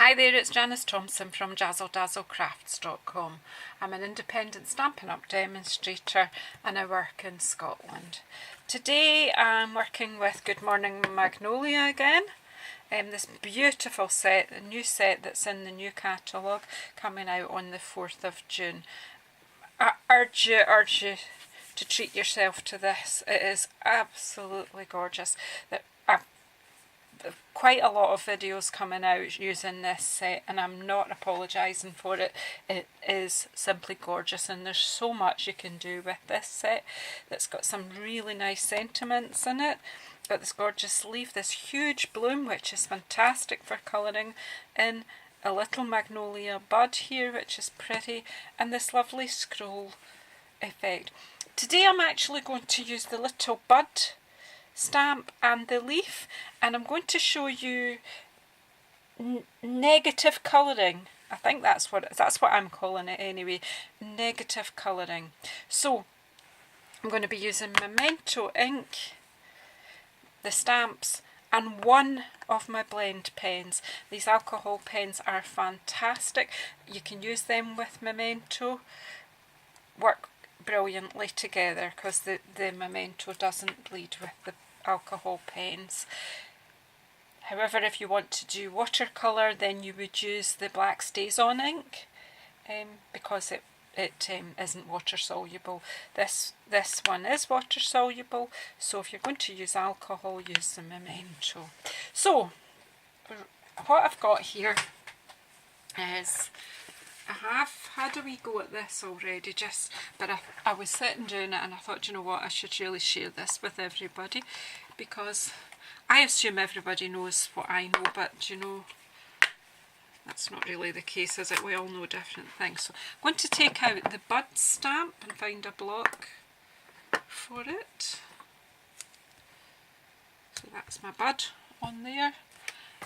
Hi there, it's Janice Thompson from JazzleDazzleCrafts.com. I'm an independent Stampin' Up demonstrator and I work in Scotland. Today I'm working with Good Morning Magnolia again. This beautiful set, the new set that's in the new catalogue coming out on the 4th of June. I urge you to treat yourself to this. It is absolutely gorgeous. Quite a lot of videos coming out using this set and I'm not apologising for it. It is simply gorgeous and there's so much you can do with this set that's got some really nice sentiments in it. Got this gorgeous leaf, this huge bloom which is fantastic for colouring in, a little magnolia bud here which is pretty, and this lovely scroll effect. Today I'm actually going to use the little bud stamp and the leaf, and I'm going to show you negative colouring. I think that's what I'm calling it anyway, negative colouring. So I'm going to be using Memento ink, the stamps, and one of my blend pens. These alcohol pens are fantastic. You can use them with Memento, work brilliantly together because the Memento doesn't bleed with the alcohol pens. However, if you want to do watercolour, then you would use the black stays on ink because it isn't water soluble. This one is water soluble, so if you're going to use alcohol, use the Memento. So what I've got here is I have had a wee go at this already, but I was sitting doing it and I thought, you know what, I should really share this with everybody because I assume everybody knows what I know, but you know, that's not really the case, is it? We all know different things. So I'm going to take out the bud stamp and find a block for it. So that's my bud on there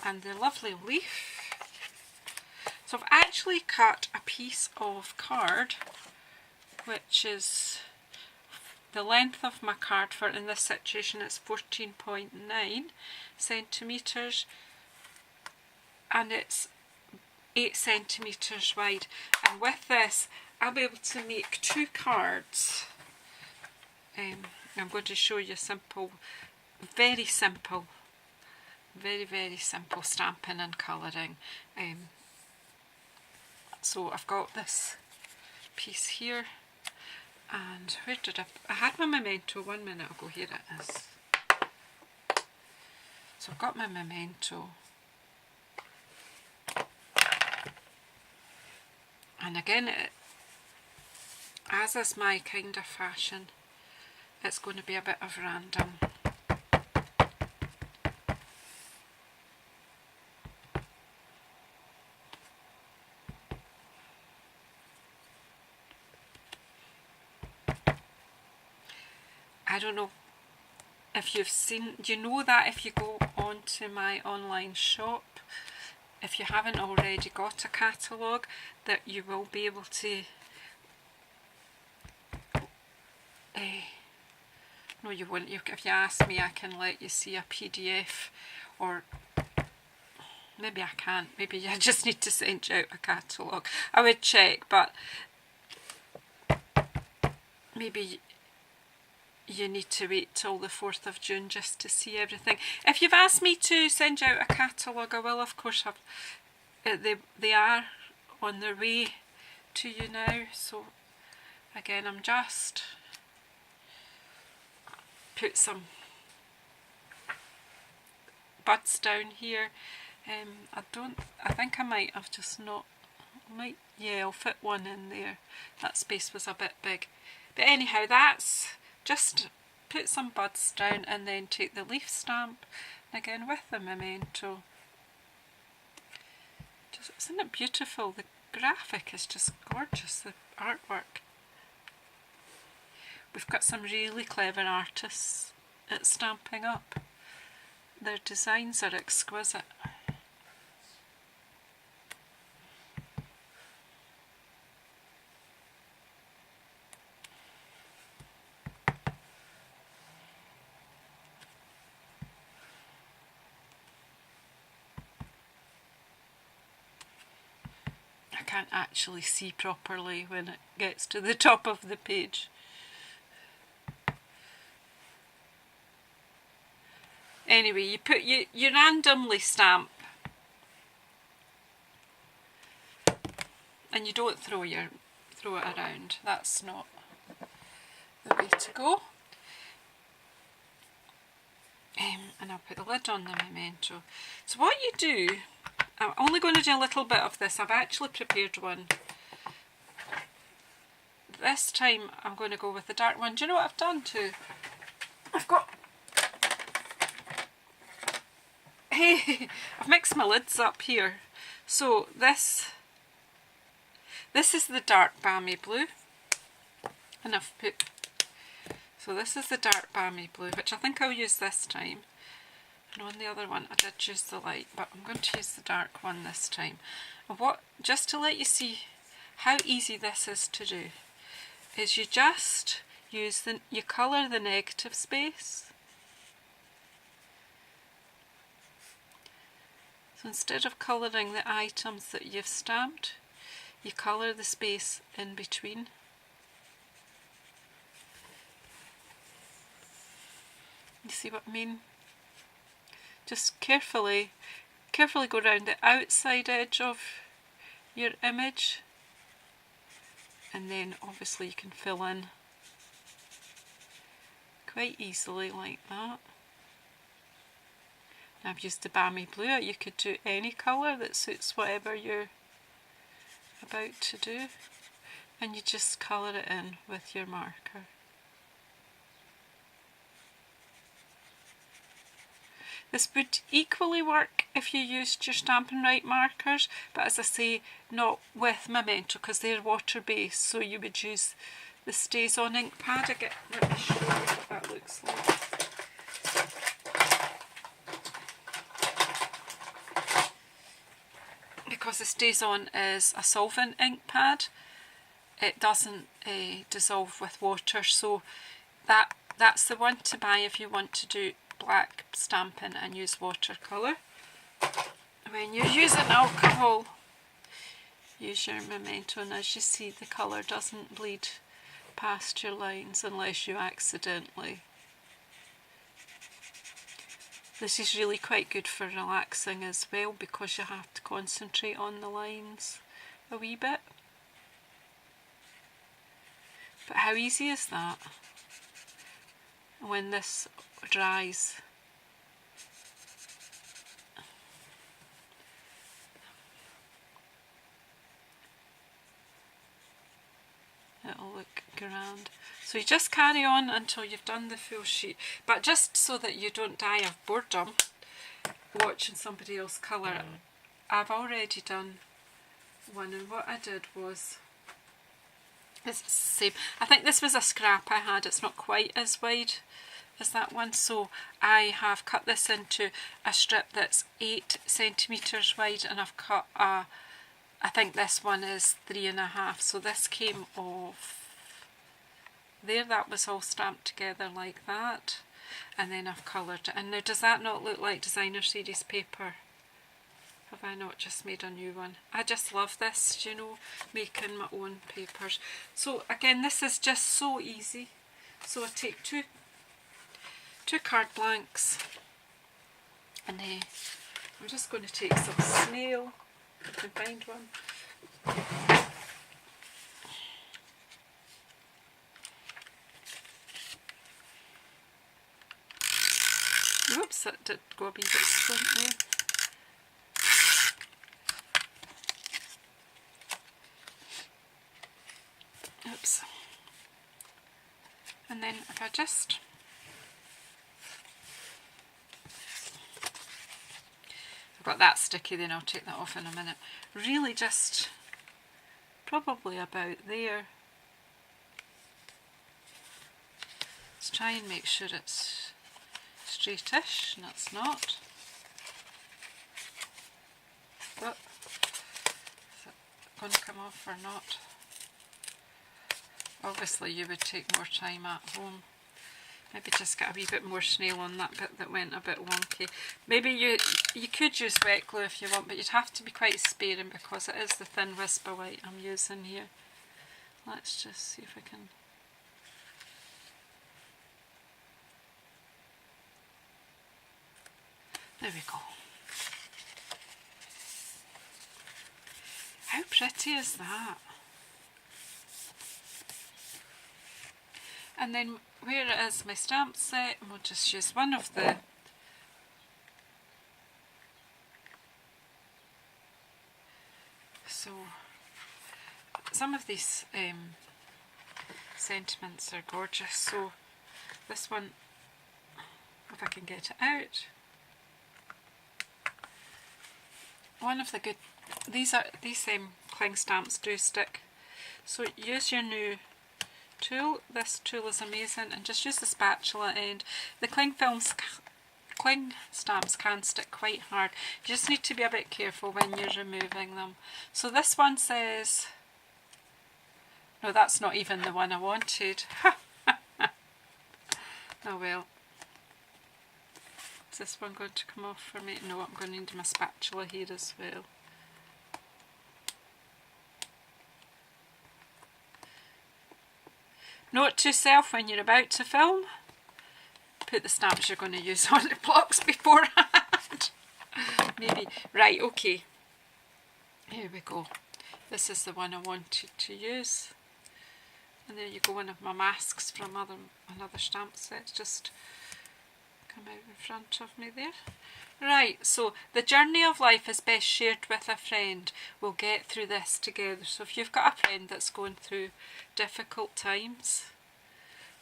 and the lovely leaf. So I've actually cut a piece of card, which is the length of my card for, in this situation, it's 14.9 centimetres and it's 8 centimetres wide. And with this, I'll be able to make 2 cards. I'm going to show you very simple stamping and colouring. So I've got this piece here, and where did I had my Memento 1 minute ago, here it is. So I've got my Memento, and again, as is my kind of fashion, it's going to be a bit of random. I don't know if you've seen, you know that if you go onto my online shop, if you haven't already got a catalogue, that you will be able to, no you wouldn't, if you ask me I can let you see a PDF, or maybe I can't, maybe I just need to send you out a catalogue. I would check, but maybe you need to wait till the 4th of June just to see everything. If you've asked me to send you out a catalogue, I will of course have, they are on their way to you now. So again, I'm just put some buds down here. I think I might have just not, yeah, I'll fit one in there. That space was a bit big. But anyhow, that's just put some buds down and then take the leaf stamp again with the Memento. Isn't it beautiful? The graphic is just gorgeous, the artwork. We've got some really clever artists at Stampin' Up. Their designs are exquisite. can't actually see properly when it gets to the top of the page. Anyway, you put you randomly stamp, and you don't throw it around. That's not the way to go. And I'll put the lid on the memento. So what you do, I'm only going to do a little bit of this. I've actually prepared one. This time I'm going to go with the dark one. Do you know what I've done too? I've got... Hey, I've mixed my lids up here. So this is the dark balmy blue. And I've put... So this is the dark balmy blue, which I think I'll use this time. And on the other one I did use the light, but I'm going to use the dark one this time. And just to let you see how easy this is to do, is you just use you colour the negative space. So instead of colouring the items that you've stamped, you colour the space in between. You see what I mean? Just carefully go around the outside edge of your image, and then obviously you can fill in quite easily like that. I've used the balmy blue. You could do any colour that suits whatever you're about to do, and you just colour it in with your marker. This would equally work if you used your Stampin' Right markers, but as I say, not with memento because they're water based, so you would use the Stays On ink pad. Again, let me show you what that looks like. Because the Stays On is a solvent ink pad, it doesn't dissolve with water, so that's the one to buy if you want to do black stamping and use watercolour. When you're using alcohol, use your memento, and as you see the colour doesn't bleed past your lines unless you accidentally. This is really quite good for relaxing as well because you have to concentrate on the lines a wee bit. But how easy is that? When this dries, it'll look grand. So you just carry on until you've done the full sheet, but just so that you don't die of boredom watching somebody else colour, I've already done one, and what I did was, it's the same. I think this was a scrap I had, it's not quite as wide as that one, so I have cut this into a strip that's 8 centimetres wide, and I've cut I think this one is 3.5, so this came off there. That was all stamped together like that, and then I've coloured it. And now, does that not look like designer series paper? Have I not just made a new one? I just love this, you know, making my own papers. So again, this is just so easy. So I take two card blanks, and I'm just going to take some snail, if I can find one. Oops, that did go a wee bit squint there. Oops. And then if I just got that sticky, then I'll take that off in a minute. Really just probably about there. Let's try and make sure it's straightish, and it's not. But is it going to come off or not? Obviously you would take more time at home, Maybe just get a wee bit more snail on that bit that went a bit wonky. Maybe you could use wet glue if you want, but you'd have to be quite sparing because it is the thin Whisper White I'm using here. Let's just see if I can... There we go. How pretty is that? And then where it is my stamp set, we'll just use one of the some of these sentiments are gorgeous. So this one, if I can get it out, one of the good, these cling stamps do stick. So use your new tool. This tool is amazing, and just use the spatula end. The cling stamps can stick quite hard. You just need to be a bit careful when you're removing them. So this one says, no, that's not even the one I wanted. Oh well. Is this one going to come off for me? No, I'm going to need my spatula here as well. Note to self when you're about to film, put the stamps you're going to use on the blocks beforehand. Maybe. Right, okay. Here we go. This is the one I wanted to use. And there you go, one of my masks from another stamp set just come out in front of me there. Right, so the journey of life is best shared with a friend. We'll get through this together. So if you've got a friend that's going through difficult times,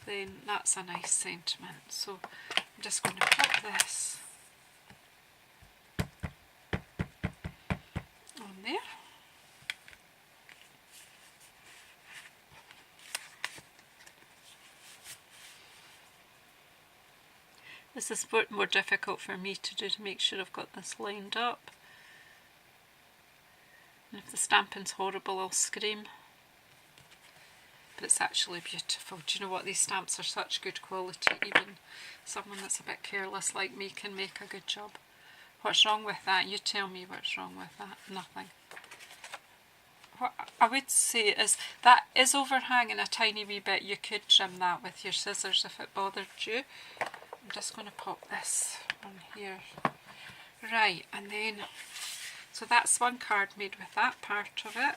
then that's a nice sentiment. So I'm just going to put this on there. This is more difficult for me to do, to make sure I've got this lined up. And if the stamping's horrible, I'll scream. But it's actually beautiful. Do you know what? These stamps are such good quality. Even someone that's a bit careless like me can make a good job. What's wrong with that? You tell me what's wrong with that. Nothing. What I would say is that is overhanging a tiny wee bit. You could trim that with your scissors if it bothered you. I'm just going to pop this on here. Right, and then, so that's one card made with that part of it.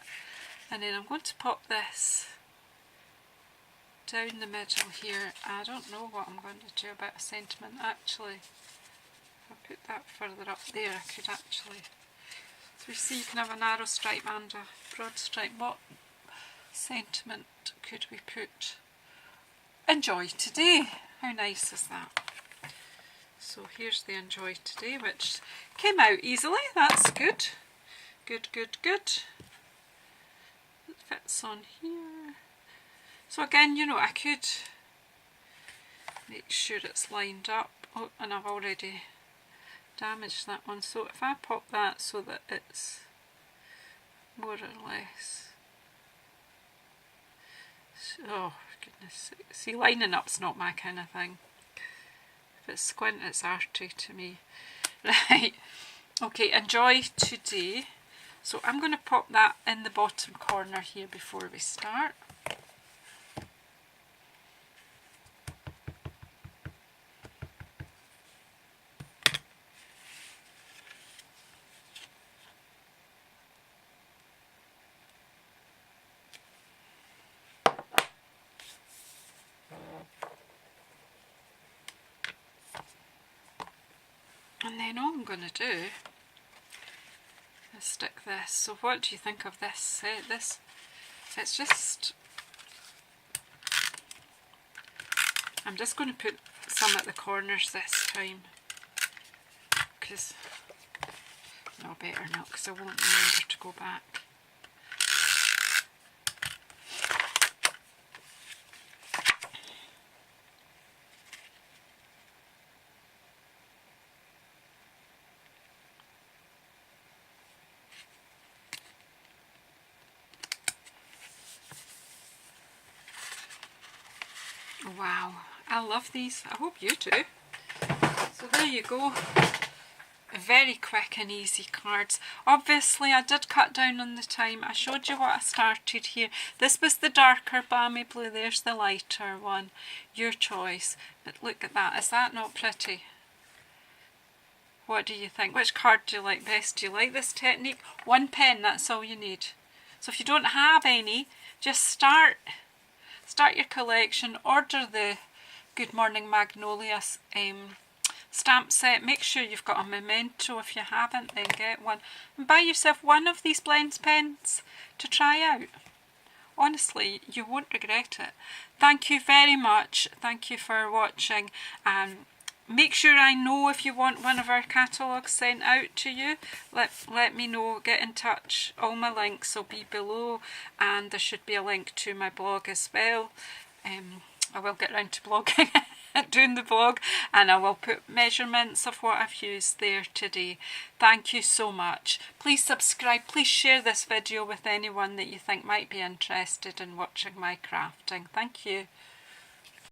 And then I'm going to pop this down the middle here. I don't know what I'm going to do about a sentiment actually. If I put that further up there, I could actually, so you see you can have a narrow stripe and a broad stripe. What sentiment could we put? Enjoy today. How nice is that? So here's the Enjoy Today, which came out easily. That's good. Good, good, good. It fits on here. So again, you know, I could make sure it's lined up. Oh, and I've already damaged that one. So if I pop that so that it's more or less... Oh, goodness. See, lining up's not my kind of thing. If it's squint, it's arty to me. Right. Okay, Enjoy Today. So I'm going to pop that in the bottom corner here before we start. And then all I'm going to do is stick this. So what do you think of this? It's just, I'm just going to put some at the corners this time, because, no, better not, because I won't remember to go back. Wow, I love these. I hope you do. So there you go. Very quick and easy cards. Obviously I did cut down on the time. I showed you what I started here. This was the darker balmy blue. There's the lighter one. Your choice. But look at that. Is that not pretty? What do you think? Which card do you like best? Do you like this technique? One pen, that's all you need. So if you don't have any, just start your collection. Order the Good Morning Magnolia stamp set. Make sure you've got a memento. If you haven't, then get one. And buy yourself one of these blends pens to try out. Honestly, you won't regret it. Thank you very much. Thank you for watching. Make sure I know if you want one of our catalogues sent out to you. Let me know. Get in touch. All my links will be below, and there should be a link to my blog as well. I will get round to blogging, doing the blog, and I will put measurements of what I've used there today. Thank you so much. Please subscribe. Please share this video with anyone that you think might be interested in watching my crafting. Thank you.